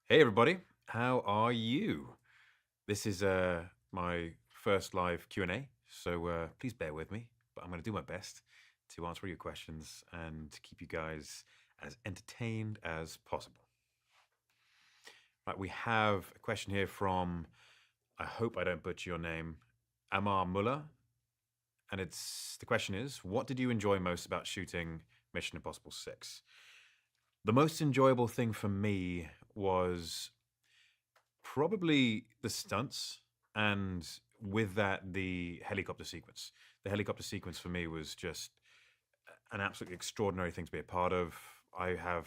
Hey everybody, how are you? This is my first live Q&A, so please bear with me, but I'm going to do my best to answer all your questions and to keep you guys as entertained as possible. Right, we have a question here from, I hope I don't butcher your name, Amar Mullah, and the question is, what did you enjoy most about shooting Mission Impossible 6? The most enjoyable thing for me was probably the stunts, and with that, the helicopter sequence. The helicopter sequence for me was just an absolutely extraordinary thing to be a part of. I have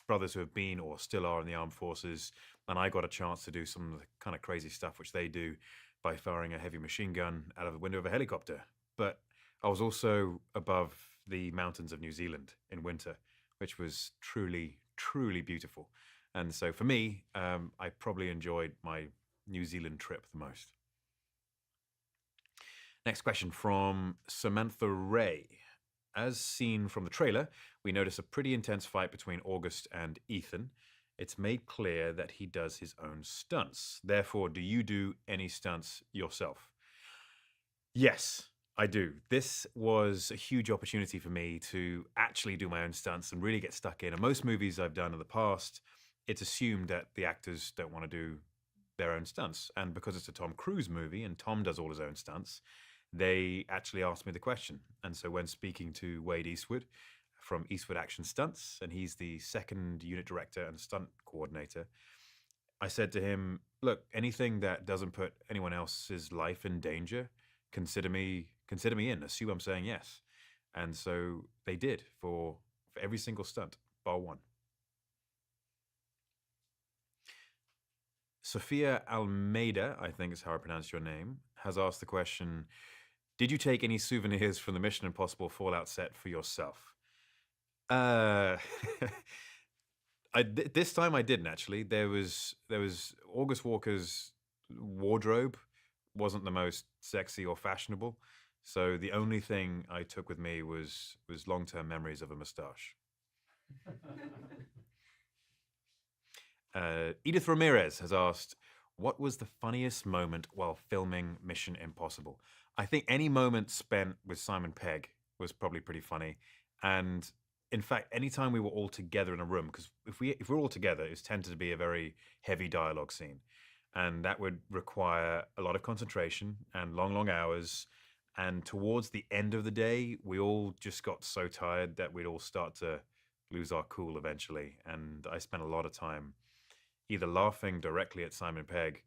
brothers who have been or still are in the armed forces, and I got a chance to do some of the kind of crazy stuff which they do by firing a heavy machine gun out of the window of a helicopter. But I was also above the mountains of New Zealand in winter, which was truly, truly beautiful. And so for me, I probably enjoyed my New Zealand trip the most. Next question from Samantha Ray. As seen from the trailer, we notice a pretty intense fight between August and Ethan. It's made clear that he does his own stunts. Therefore, do you do any stunts yourself? Yes, I do. This was a huge opportunity for me to actually do my own stunts and really get stuck in. And most movies I've done in the past, it's assumed that the actors don't want to do their own stunts. And because it's a Tom Cruise movie and Tom does all his own stunts, they actually asked me the question. And so when speaking to Wade Eastwood from Eastwood Action Stunts, and he's the second unit director and stunt coordinator, I said to him, look, anything that doesn't put anyone else's life in danger, consider me in. Assume I'm saying yes. And so they did for every single stunt, bar one. Sophia Almeida, I think is how I pronounce your name, has asked the question, did you take any souvenirs from the Mission Impossible Fallout set for yourself? Uh, this time I didn't actually. There was August Walker's wardrobe wasn't the most sexy or fashionable, so the only thing I took with me was long term memories of a moustache. Edith Ramirez has asked, what was the funniest moment while filming Mission Impossible? I think any moment spent with Simon Pegg was probably pretty funny. And in fact, anytime we were all together in a room, because if we're all together, it's tended to be a very heavy dialogue scene. And that would require a lot of concentration and long, long hours. And towards the end of the day, we all just got so tired that we'd all start to lose our cool eventually. And I spent a lot of time either laughing directly at Simon Pegg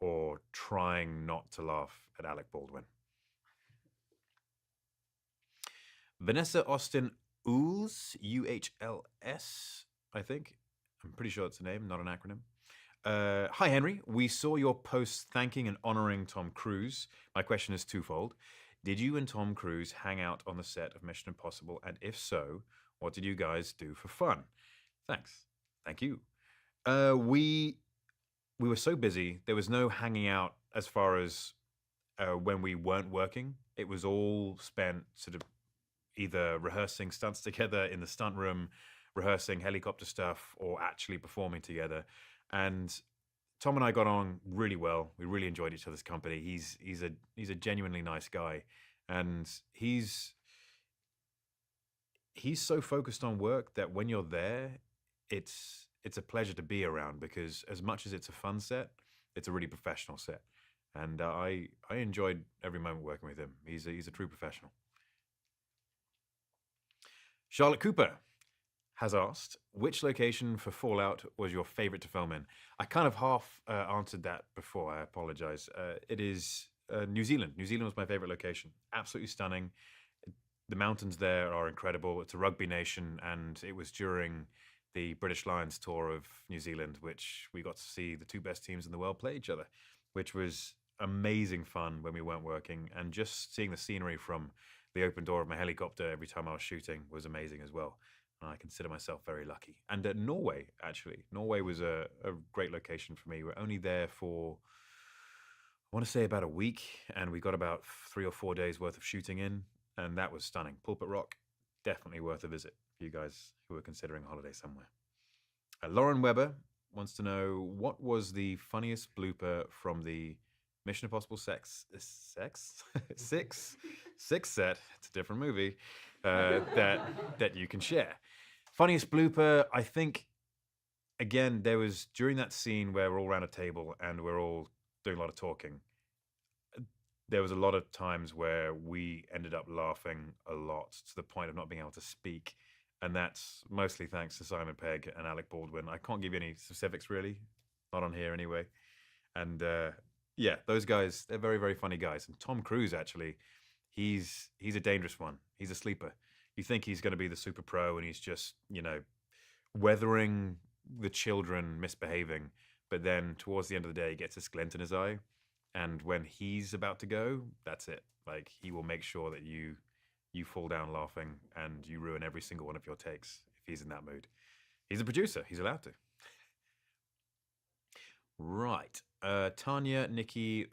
or trying not to laugh at Alec Baldwin. Vanessa Austin Uhls, UHLS, I think. I'm pretty sure it's a name, not an acronym. Hi, Henry. We saw your post thanking and honoring Tom Cruise. My question is twofold. Did you and Tom Cruise hang out on the set of Mission Impossible? And if so, what did you guys do for fun? Thanks. Thank you. We were so busy. There was no hanging out as far as when we weren't working. It was all spent sort of either rehearsing stunts together in the stunt room, rehearsing helicopter stuff, or actually performing together. And Tom and I got on really well. We really enjoyed each other's company. He's a genuinely nice guy, and he's so focused on work that when you're there, it's a pleasure to be around because as much as it's a fun set, it's a really professional set, and I enjoyed every moment working with him. He's a true professional. Charlotte Cooper has asked, which location for Fallout was your favorite to film in? I kind of half answered that before. I apologize. It is New Zealand. New Zealand was my favorite location. Absolutely stunning. The mountains there are incredible. It's a rugby nation, and it was during the British Lions tour of New Zealand, which we got to see the two best teams in the world play each other, which was amazing fun when we weren't working. And just seeing the scenery from the open door of my helicopter every time I was shooting was amazing as well. And I consider myself very lucky. And Norway, actually. Norway was a great location for me. We're only there for, I want to say about a week, and we got about 3 or 4 days worth of shooting in, and that was stunning. Pulpit Rock, definitely worth a visit for you guys who are considering a holiday somewhere. Lauren Weber wants to know what was the funniest blooper from the Mission Impossible six six set. It's a different movie that you can share. Funniest blooper, I think. Again, there was during that scene where we're all around a table and we're all doing a lot of talking. There was a lot of times where we ended up laughing a lot to the point of not being able to speak. And that's mostly thanks to Simon Pegg and Alec Baldwin. I can't give you any specifics really, not on here anyway. And yeah, those guys, they're very, very funny guys. And Tom Cruise, actually, he's a dangerous one. He's a sleeper. You think he's going to be the super pro and he's just, weathering the children misbehaving. But then towards the end of the day, he gets this glint in his eye. And when he's about to go, that's it. Like, he will make sure that you fall down laughing and you ruin every single one of your takes if he's in that mood. He's a producer. He's allowed to. Right. Tanya, Nikki,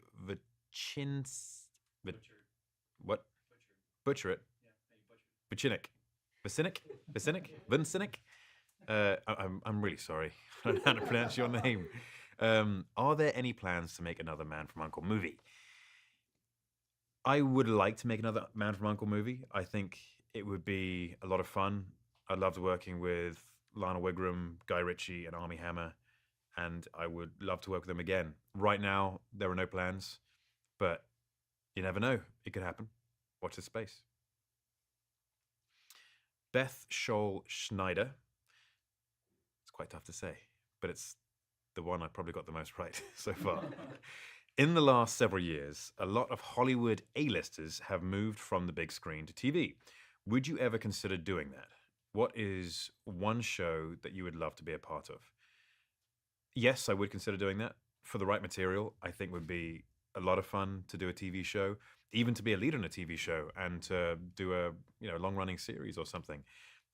what? Butcher it. Vachinik. Vincinik? I'm really sorry. I don't know how to pronounce your name. Are there any plans to make another Man from U.N.C.L.E. movie? I would like to make another Man from U.N.C.L.E. movie. I think it would be a lot of fun. I'd love to working with Lionel Wigram, Guy Ritchie, and Armie Hammer, and I would love to work with them again. Right now, there are no plans, but you never know. It could happen. Watch this space. Beth Scholl Schneider. It's quite tough to say, but it's the one I probably got the most right so far. In the last several years, a lot of Hollywood A-listers have moved from the big screen to TV. Would you ever consider doing that? What is one show that you would love to be a part of? Yes, I would consider doing that. For the right material, I think would be a lot of fun to do a TV show, even to be a lead on a TV show and to do a long-running series or something.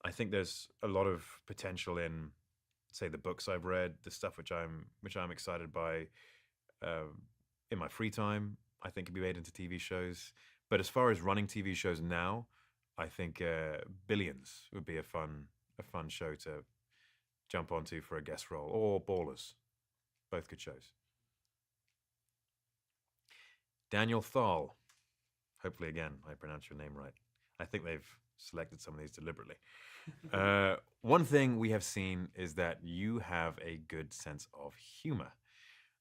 I think there's a lot of potential in, say, the books I've read, the stuff which I'm excited by. In my free time, I think could be made into TV shows. But as far as running TV shows now, I think Billions would be a fun show to jump onto for a guest role, or Ballers, both good shows. Daniel Thal, hopefully again I pronounce your name right. I think they've selected some of these deliberately. One thing we have seen is that you have a good sense of humor.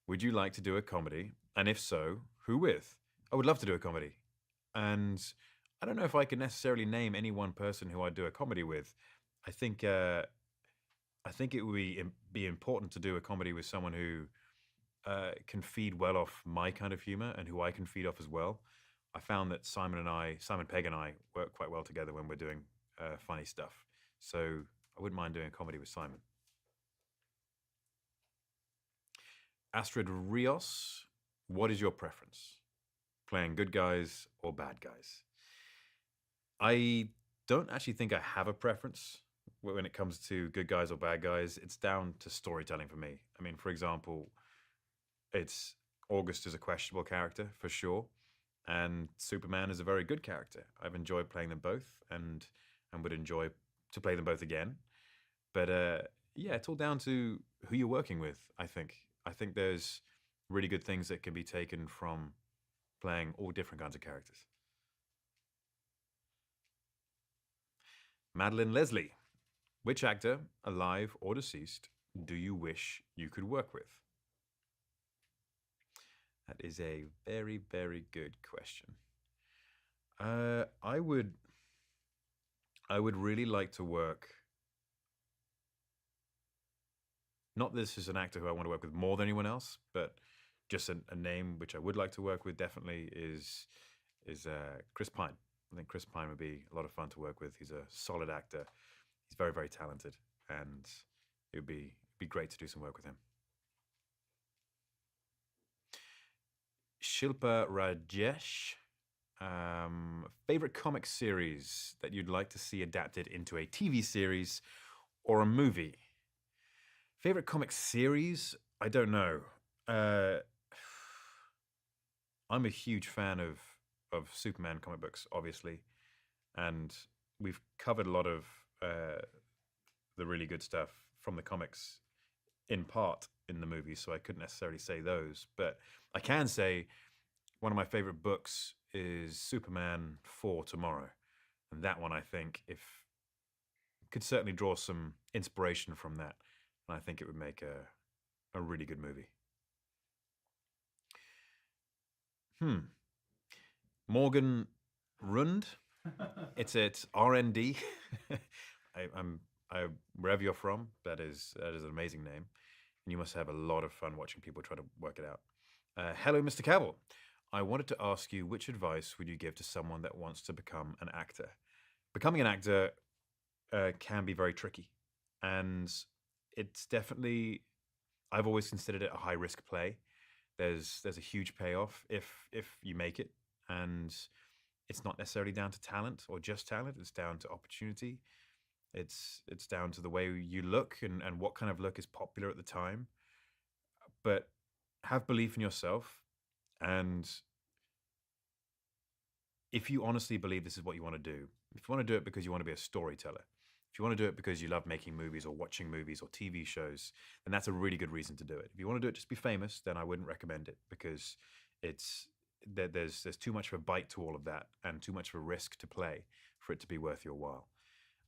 Would you like to do a comedy? And if so, who with? I would love to do a comedy. And I don't know if I could necessarily name any one person who I'd do a comedy with. I think it would be important to do a comedy with someone who can feed well off my kind of humor and who I can feed off as well. I found that Simon Pegg and I work quite well together when we're doing funny stuff. So I wouldn't mind doing a comedy with Simon. Astrid Rios, what is your preference? Playing good guys or bad guys? I don't actually think I have a preference when it comes to good guys or bad guys. It's down to storytelling for me. I mean, for example, August is a questionable character for sure, and Superman is a very good character. I've enjoyed playing them both, and would enjoy to play them both again. But yeah, it's all down to who you're working with. I think there's really good things that can be taken from playing all different kinds of characters. Madeline Leslie, which actor, alive or deceased, do you wish you could work with? That is a very, very good question. I would really like to work. Not this is an actor who I want to work with more than anyone else, but just a name which I would like to work with definitely is Chris Pine. I think Chris Pine would be a lot of fun to work with. He's a solid actor. He's very, very talented, and it would be great to do some work with him. Shilpa Rajesh, favorite comic series that you'd like to see adapted into a TV series or a movie? Favorite comic series? I don't know. I'm a huge fan of Superman comic books, obviously, and we've covered a lot of the really good stuff from the comics in part in the movie, so I couldn't necessarily say those. But I can say one of my favorite books is Superman for Tomorrow. And that one, I think, if could certainly draw some inspiration from that. And I think it would make a really good movie. Hmm. Morgan Rund. It's RND. I'm wherever you're from. That is an amazing name, and you must have a lot of fun watching people try to work it out. Hello, Mr. Cavill. I wanted to ask you which advice would you give to someone that wants to become an actor? Becoming an actor can be very tricky, and it's definitely I've always considered it a high risk play. There's a huge payoff if you make it, and it's not necessarily down to talent or just talent. It's down to opportunity. It's down to the way you look and what kind of look is popular at the time. But have belief in yourself, and if you honestly believe this is what you want to do, if you want to do it because you want to be a storyteller, if you want to do it because you love making movies or watching movies or TV shows, then that's a really good reason to do it. If you want to do it just to be famous, then I wouldn't recommend it because it's there's too much of a bite to all of that and too much of a risk to play for it to be worth your while.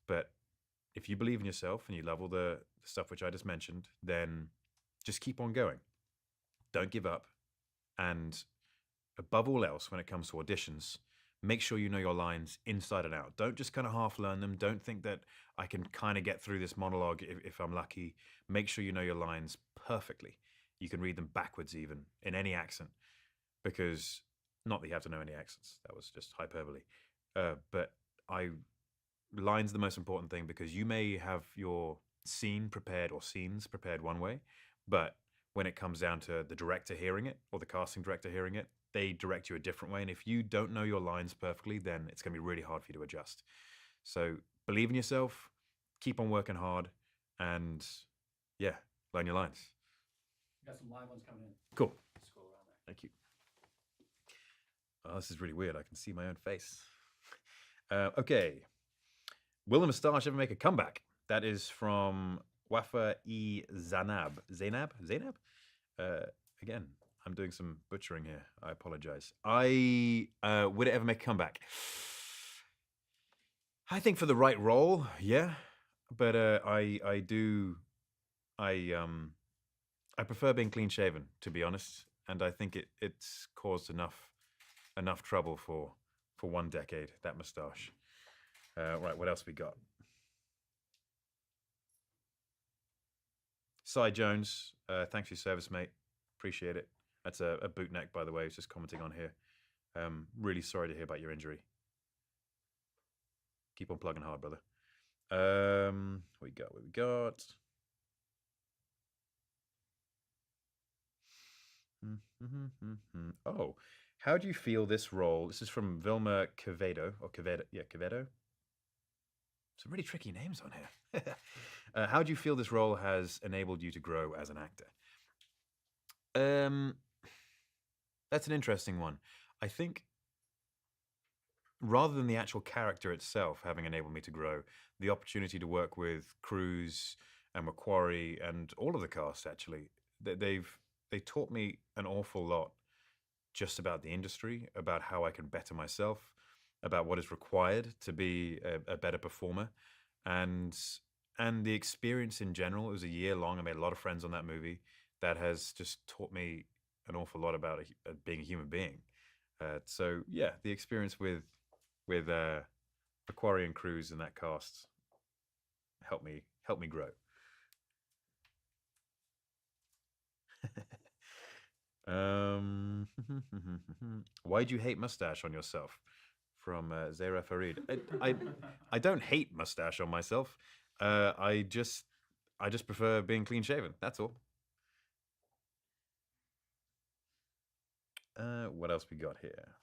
But if you believe in yourself and you love all the stuff which I just mentioned, then just keep on going. Don't give up. And above all else, when it comes to auditions, make sure you know your lines inside and out. Don't just kind of half learn them. Don't think that I can kind of get through this monologue if I'm lucky. Make sure you know your lines perfectly. You can read them backwards, even in any accent, because not that you have to know any accents. That was just hyperbole. But I lines the most important thing because you may have your scene prepared or scenes prepared one way, but when it comes down to the director hearing it or the casting director hearing it, they direct you a different way. And if you don't know your lines perfectly, then it's going to be really hard for you to adjust. So believe in yourself, keep on working hard, and yeah, learn your lines. Got some live ones coming in. Cool. Scroll around there. Thank you. Oh, this is really weird. I can see my own face. Okay. Will the moustache ever make a comeback? That is from Wafa E Zanab. Zainab? Again, I'm doing some butchering here. I apologize. Would it ever make a comeback? I think for the right role, yeah. But I prefer being clean shaven, to be honest. And I think it's caused enough trouble for 1 decade, that moustache. Right, what else we got? Cy Jones, thanks for your service, mate. Appreciate it. That's a boot neck, by the way. He's just commenting on here. Really sorry to hear about your injury. Keep on plugging hard, brother. What we got? Oh, how do you feel this role? This is from Vilma Quevedo, or Quevedo. Yeah, Quevedo. Some really tricky names on here. How do you feel this role has enabled you to grow as an actor? That's an interesting one. I think rather than the actual character itself having enabled me to grow, the opportunity to work with Cruz and Macquarie and all of the cast actually, they taught me an awful lot just about the industry, about how I can better myself, about what is required to be a better performer, and the experience in general. It was a year long. I made a lot of friends on that movie. That has just taught me an awful lot about being a human being. So yeah, the experience with Macquarie and Cruz and that cast helped me grow. Why do you hate mustache on yourself? From Zara Farid. I don't hate mustache on myself. I just prefer being clean shaven. That's all. What else we got here?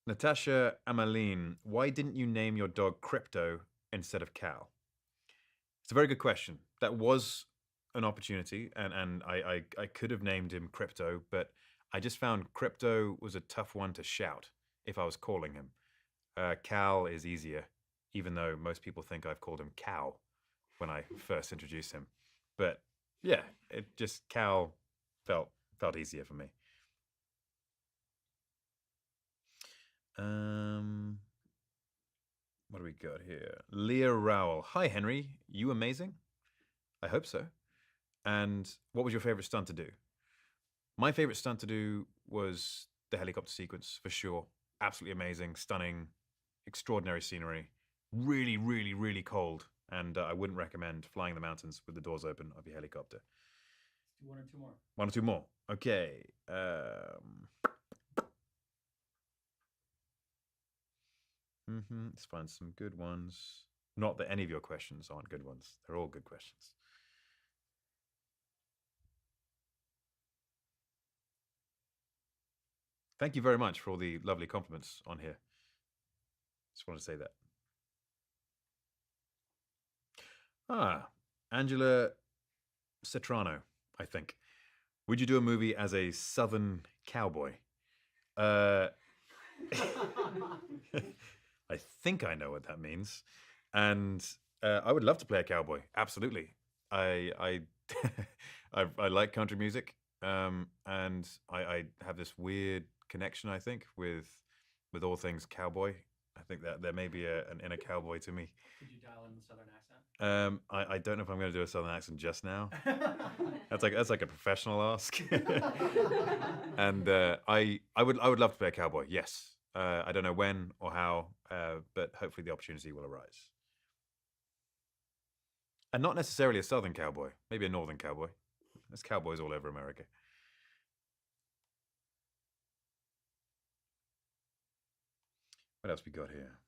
Natasha Amaline, why didn't you name your dog Crypto instead of Cal? It's a very good question. That was an opportunity, and I could have named him Crypto, but I just found Crypto was a tough one to shout if I was calling him. Cal is easier, even though most people think I've called him Cow. when I first introduced him. But yeah, it just Cal felt easier for me. What do we got here? Leah Rowell. Hi, Henry. You amazing? I hope so. And what was your favorite stunt to do? My favorite stunt to do was the helicopter sequence for sure. Absolutely amazing, stunning, extraordinary scenery. Really, really, really cold. And I wouldn't recommend flying the mountains with the doors open of your helicopter. Let's do one or two more. One or two more. Okay. Let's find some good ones. Not that any of your questions aren't good ones. They're all good questions. Thank you very much for all the lovely compliments on here. Just want to say that. Angela Cetrano, I think. Would you do a movie as a Southern cowboy? I think I know what that means, and I would love to play a cowboy. Absolutely, I I like country music, and I have this weird connection, I think, with all things cowboy. I think that there may be an inner cowboy to me. Could you dial in the Southern accent? I don't know if I'm going to do a Southern accent just now. That's like a professional ask. And I would love to play a cowboy. Yes, I don't know when or how, but hopefully the opportunity will arise. And not necessarily a Southern cowboy, maybe a Northern cowboy. There's cowboys all over America. What else we got here?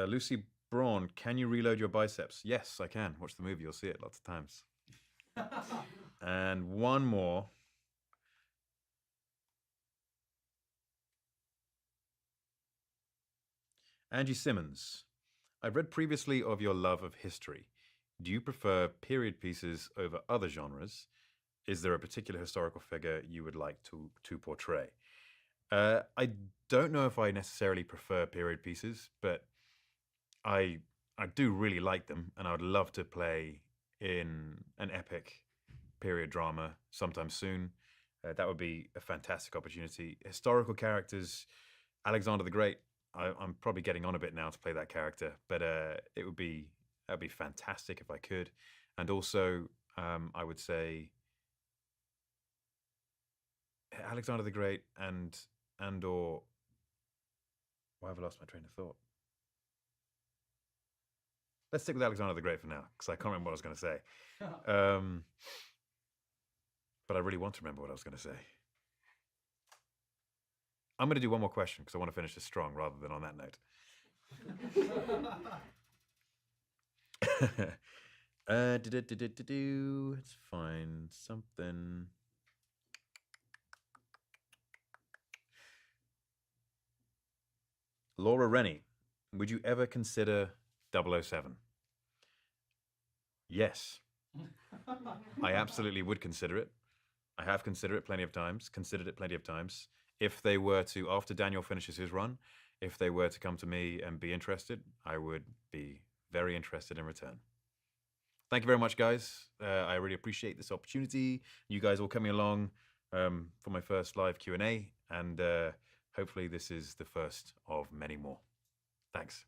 Lucy Braun, can you reload your biceps? Yes, I can. Watch the movie, you'll see it lots of times. And one more. Angie Simmons, I've read previously of your love of history. Do you prefer period pieces over other genres? Is there a particular historical figure you would like to portray? I don't know if I necessarily prefer period pieces, but I do really like them, and I would love to play in an epic period drama sometime soon. That would be a fantastic opportunity. Historical characters, Alexander the Great. I'm probably getting on a bit now to play that character, but it would be that'd be fantastic if I could. And also, I would say Alexander the Great and or why have I lost my train of thought? Let's stick with Alexander the Great for now, because I can't remember what I was going to say. But I really want to remember what I was going to say. I'm going to do one more question because I want to finish this strong rather than on that note. Let's find something. Laura Rennie, would you ever consider 007? Yes. I absolutely would consider it. I have considered it plenty of times. If they were to, after Daniel finishes his run, if they were to come to me and be interested, I would be very interested in return. Thank you very much, guys. I really appreciate this opportunity. You guys all coming along for my first live Q&A, and hopefully this is the first of many more. Thanks.